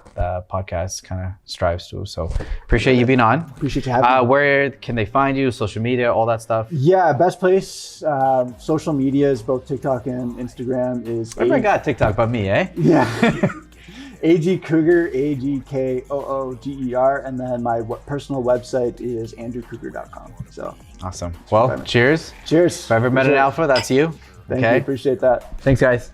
podcast kind of strives to. So appreciate you being on. Appreciate you having me. Where can they find you? Social media, all that stuff? Yeah, best place, social media is both TikTok and Instagram is. Everybody got TikTok but me, eh? Yeah. AG Kooger, AGKOOGER, and then my personal website is andrewkooger.com. So awesome. Well, cheers. Cheers. If I ever met an alpha, that's you. Thank you. Appreciate that. Thanks, guys.